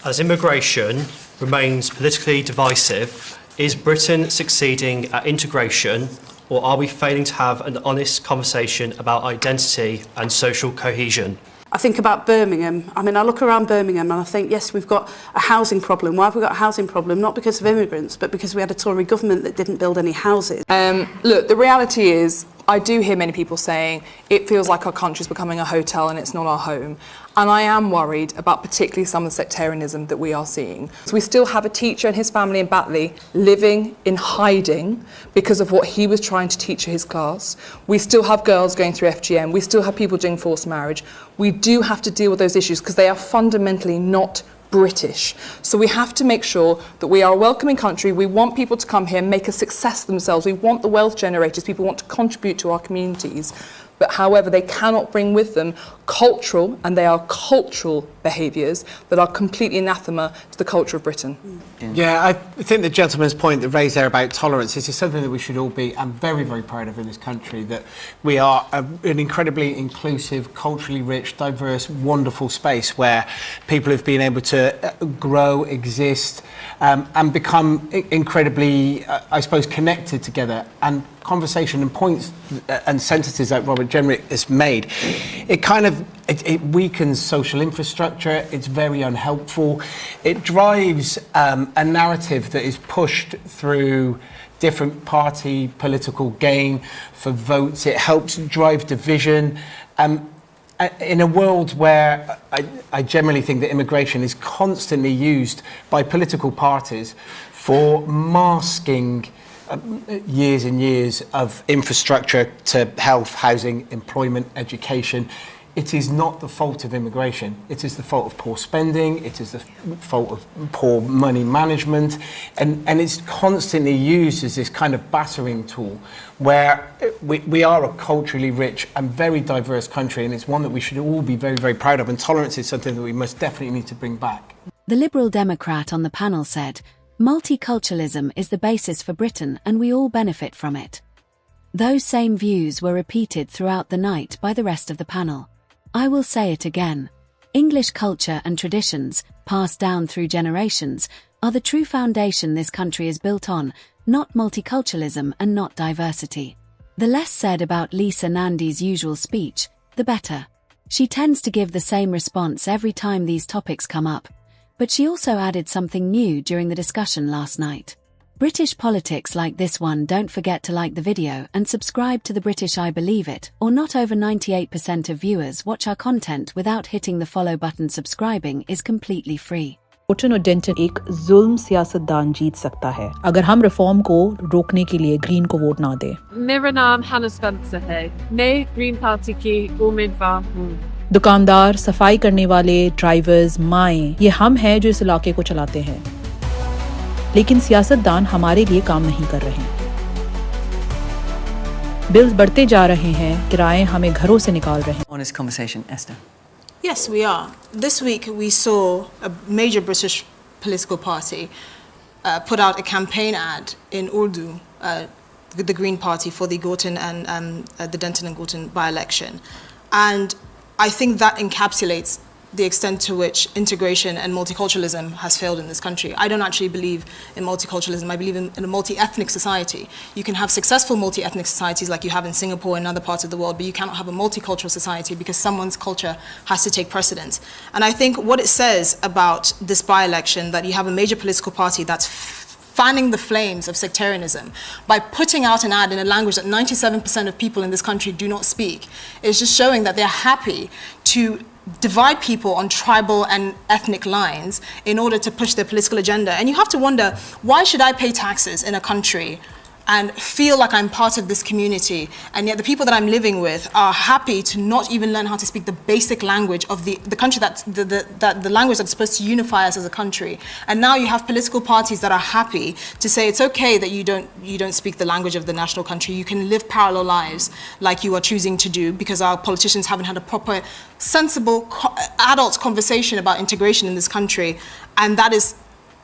As immigration remains politically divisive, is Britain succeeding at integration, or are we failing to have an honest conversation about identity and social cohesion? I think about Birmingham. I mean, I look around Birmingham and I think, yes, we've got a housing problem. Why have we got a housing problem? Not because of immigrants, but because we had a Tory government that didn't build any houses. Look, the reality is, I do hear many people saying it feels like our country's becoming a hotel and it's not our home. And I am worried about particularly some of the sectarianism that we are seeing. So we still have a teacher and his family in Batley living in hiding because of what he was trying to teach his class. We still have girls going through FGM. We still have people doing forced marriage. We do have to deal with those issues because they are fundamentally not British. So we have to make sure that we are a welcoming country. We want people to come here and make a success of themselves. We want the wealth generators. People want to contribute to our communities. But however, they cannot bring with them cultural, and they are cultural behaviours that are completely anathema to the culture of Britain. Yeah, I think the gentleman's point that raised there about tolerance is something that we should all be, I'm very, very proud of in this country, that we are an incredibly inclusive, culturally rich, diverse, wonderful space where people have been able to grow, exist, and become incredibly, I suppose, connected together. And conversation and points and sentences that Robert Jenrick has made, it weakens social infrastructure. It's very unhelpful. It drives a narrative that is pushed through different party political gain for votes. It helps drive division. In a world where I generally think that immigration is constantly used by political parties for masking years and years of infrastructure to health, housing, employment, education. It is not the fault of immigration. It is the fault of poor spending. It is the fault of poor money management. And it's constantly used as this kind of battering tool where we are a culturally rich and very diverse country, and it's one that we should all be very, very proud of. And tolerance is something that we most definitely need to bring back. The Liberal Democrat on the panel said, "Multiculturalism is the basis for Britain and we all benefit from it." Those same views were repeated throughout the night by the rest of the panel. I will say it again. English culture and traditions, passed down through generations, are the true foundation this country is built on, not multiculturalism and not diversity. The less said about Lisa Nandy's usual speech, the better. She tends to give the same response every time these topics come up. But she also added something new during the discussion last night. British politics like this one, don't forget to like the video and subscribe to the British I Believe It, or not. Over 98% of viewers watch our content without hitting the follow button. Subscribing is completely free. Cotton और Danton एक जुल्म सियासतदान जीत सकता है अगर हम reform को रोकने के लिए ग्रीन को वोट ना दें। मेरा नाम हना स्पेंसर है। मैं ग्रीन पार्टी की उम्मीदवार हूँ। दुकानदार, सफाई करने वाले, ड्राइवर्स, माएं, ये हम हैं जो इस इलाके को चलाते हैं। लेकिन सियासतदान हमारे लिए काम नहीं कर रहे। बिल्स बढ़ते जा रहे हैं, किराए हमें घरों से निकाल रहे हैं। Honest conversation, Esther. Yes, we are. This week we saw a major British political party put out a campaign ad in Urdu, the Green Party, for the Gorton and the Denton and Gorton by-election. And I think that encapsulates the extent to which integration and multiculturalism has failed in this country. I don't actually believe in multiculturalism. I believe in a multi-ethnic society. You can have successful multi-ethnic societies like you have in Singapore and other parts of the world, but you cannot have a multicultural society because someone's culture has to take precedence. And I think what it says about this by-election, that you have a major political party that's fanning the flames of sectarianism by putting out an ad in a language that 97% of people in this country do not speak, is just showing that they're happy to divide people on tribal and ethnic lines in order to push their political agenda. And you have to wonder, why should I pay taxes in a country and feel like I'm part of this community, and yet the people that I'm living with are happy to not even learn how to speak the basic language of the country, that's the language that's supposed to unify us as a country. And now you have political parties that are happy to say it's okay that you don't speak the language of the national country. You can live parallel lives like you are choosing to do, because our politicians haven't had a proper, sensible, adult conversation about integration in this country. And that is,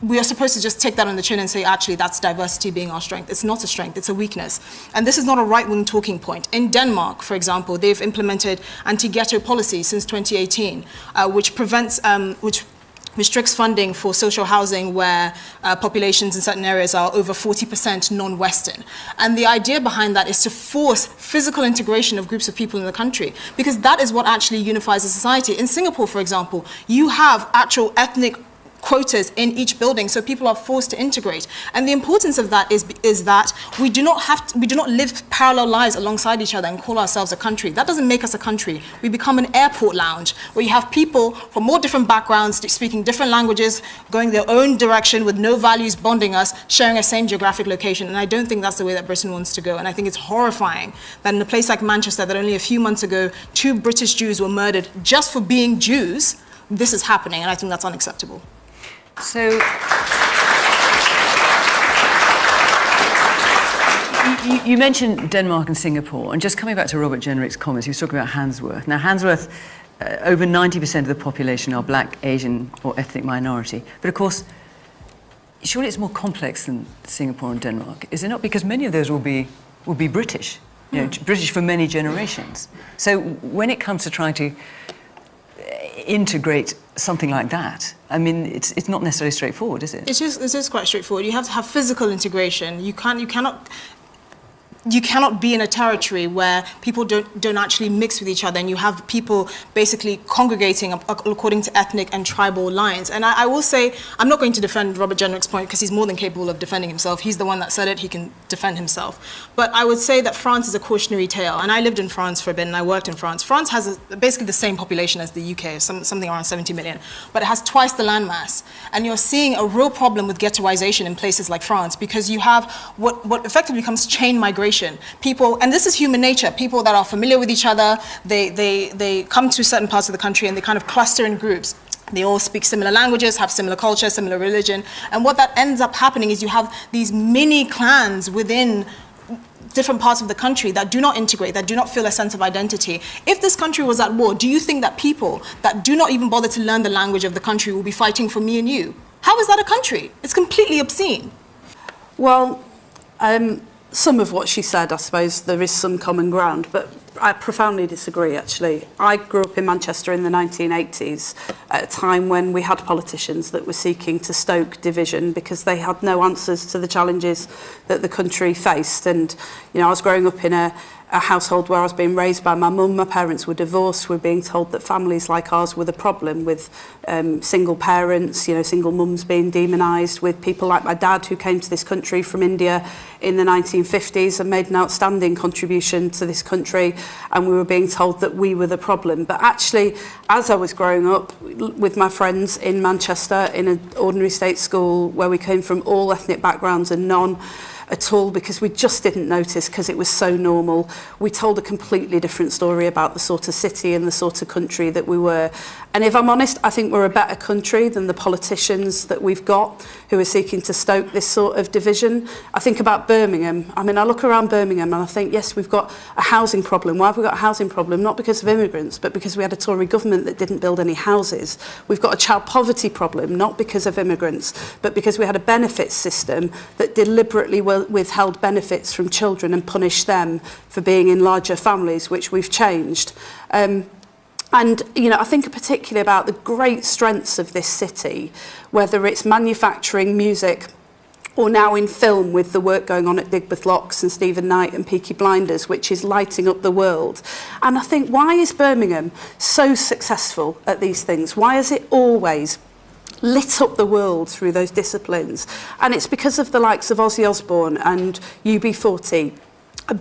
we are supposed to just take that on the chin and say, actually, that's diversity being our strength. It's not a strength, it's a weakness. And this is not a right-wing talking point. In Denmark, for example, they've implemented anti-ghetto policy since 2018, which restricts funding for social housing where populations in certain areas are over 40% non-Western. And the idea behind that is to force physical integration of groups of people in the country, because that is what actually unifies a society. In Singapore, for example, you have actual ethnic quotas in each building, so people are forced to integrate. And the importance of that is that we do not live parallel lives alongside each other and call ourselves a country. That doesn't make us a country. We become an airport lounge where you have people from all different backgrounds, speaking different languages, going their own direction with no values bonding us, sharing a same geographic location. And I don't think that's the way that Britain wants to go. And I think it's horrifying that in a place like Manchester, that only a few months ago, 2 British Jews were murdered just for being Jews, this is happening, and I think that's unacceptable. So, you mentioned Denmark and Singapore, and just coming back to Robert Jenrick's comments, he was talking about Handsworth. Now, Handsworth, over 90% of the population are black, Asian, or ethnic minority. But of course, surely it's more complex than Singapore and Denmark, is it not? Because many of those will be British, you know, British for many generations. So when it comes to trying to integrate something like that, I mean, it's not necessarily straightforward, is it? It is quite straightforward. You have to have physical integration. You cannot be in a territory where people don't actually mix with each other, and you have people basically congregating according to ethnic and tribal lines. And I will say, I'm not going to defend Robert Jenrick's point because he's more than capable of defending himself. He's the one that said it, he can defend himself. But I would say that France is a cautionary tale, and I lived in France for a bit and I worked in France. France has basically the same population as the UK, something around 70 million, but it has twice the landmass. And you're seeing a real problem with ghettoization in places like France because you have what effectively becomes chain migration. People, and this is human nature, people that are familiar with each other, they come to certain parts of the country and they kind of cluster in groups. They all speak similar languages, have similar culture, similar religion. And what that ends up happening is you have these mini clans within different parts of the country that do not integrate, that do not feel a sense of identity. If this country was at war, do you think that people that do not even bother to learn the language of the country will be fighting for me and you? How is that a country? It's completely obscene. Well, some of what she said, I suppose there is some common ground, but I profoundly disagree, actually. I grew up in Manchester in the 1980s at a time when we had politicians that were seeking to stoke division because they had no answers to the challenges that the country faced. And, you know, I was growing up in a household where I was being raised by my mum. My parents were divorced. We were being told that families like ours were the problem, with single parents, you know, single mums being demonised, with people like my dad who came to this country from India in the 1950s and made an outstanding contribution to this country, and we were being told that we were the problem. But actually, as I was growing up with my friends in Manchester in an ordinary state school where we came from all ethnic backgrounds and none at all, because we just didn't notice because it was so normal. We told a completely different story about the sort of city and the sort of country that we were. And if I'm honest, I think we're a better country than the politicians that we've got who are seeking to stoke this sort of division. I think about Birmingham. I mean, I look around Birmingham and I think, yes, we've got a housing problem. Why have we got a housing problem? Not because of immigrants, but because we had a Tory government that didn't build any houses. We've got a child poverty problem, not because of immigrants, but because we had a benefits system that deliberately withheld benefits from children and punished them for being in larger families, which we've changed. And, you know, I think particularly about the great strengths of this city, whether it's manufacturing, music, or now in film with the work going on at Digbeth Locks and Stephen Knight and Peaky Blinders, which is lighting up the world. And I think, why is Birmingham so successful at these things? Why has it always lit up the world through those disciplines? And it's because of the likes of Ozzy Osbourne and UB40,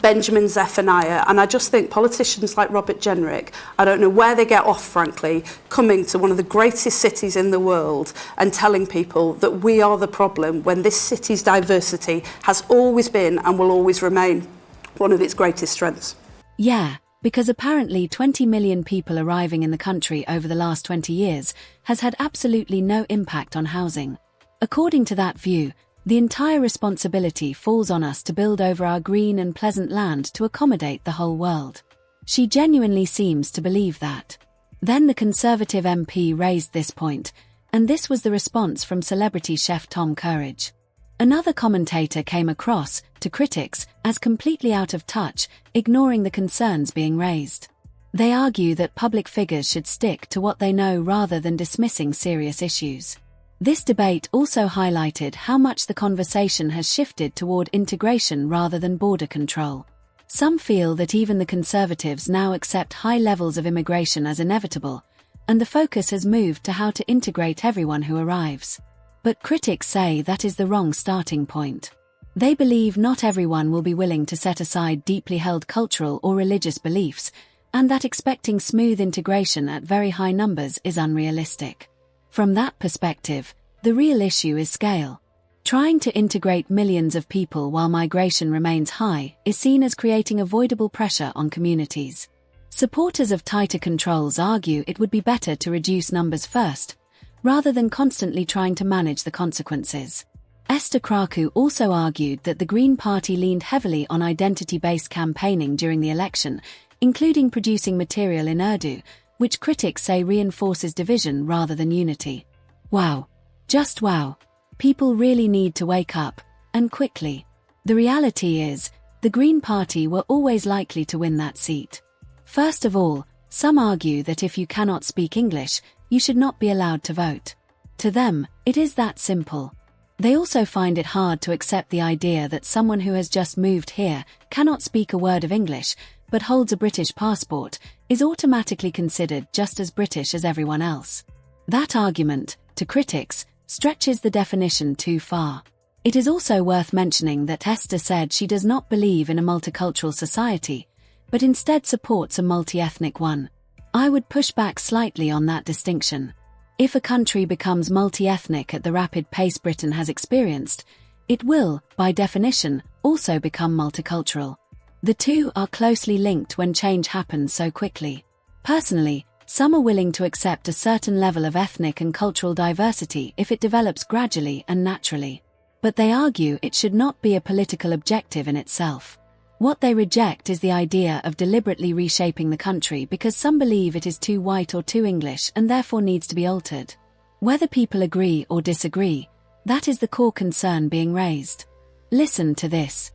Benjamin Zephaniah, and I just think politicians like Robert Jenrick, I don't know where they get off, frankly, coming to one of the greatest cities in the world and telling people that we are the problem when this city's diversity has always been and will always remain one of its greatest strengths. Yeah, because apparently 20 million people arriving in the country over the last 20 years has had absolutely no impact on housing. According to that view, the entire responsibility falls on us to build over our green and pleasant land to accommodate the whole world. She genuinely seems to believe that. Then the Conservative MP raised this point, and this was the response from celebrity chef Tom Courage. Another commentator came across, to critics, as completely out of touch, ignoring the concerns being raised. They argue that public figures should stick to what they know rather than dismissing serious issues. This debate also highlighted how much the conversation has shifted toward integration rather than border control. Some feel that even the Conservatives now accept high levels of immigration as inevitable, and the focus has moved to how to integrate everyone who arrives. But critics say that is the wrong starting point. They believe not everyone will be willing to set aside deeply held cultural or religious beliefs, and that expecting smooth integration at very high numbers is unrealistic. From that perspective, the real issue is scale. Trying to integrate millions of people while migration remains high is seen as creating avoidable pressure on communities. Supporters of tighter controls argue it would be better to reduce numbers first, rather than constantly trying to manage the consequences. Esther Kraku also argued that the Green Party leaned heavily on identity-based campaigning during the election, including producing material in Urdu, which critics say reinforces division rather than unity. Wow. Just wow. People really need to wake up, and quickly. The reality is, the Green Party were always likely to win that seat. First of all, some argue that if you cannot speak English, you should not be allowed to vote. To them, it is that simple. They also find it hard to accept the idea that someone who has just moved here, cannot speak a word of English, but holds a British passport, is automatically considered just as British as everyone else. That argument, to critics, stretches the definition too far. It is also worth mentioning that Esther said she does not believe in a multicultural society, but instead supports a multi-ethnic one. I would push back slightly on that distinction. If a country becomes multi-ethnic at the rapid pace Britain has experienced, it will, by definition, also become multicultural. The two are closely linked when change happens so quickly. Personally, some are willing to accept a certain level of ethnic and cultural diversity if it develops gradually and naturally. But they argue it should not be a political objective in itself. What they reject is the idea of deliberately reshaping the country because some believe it is too white or too English and therefore needs to be altered. Whether people agree or disagree, that is the core concern being raised. Listen to this.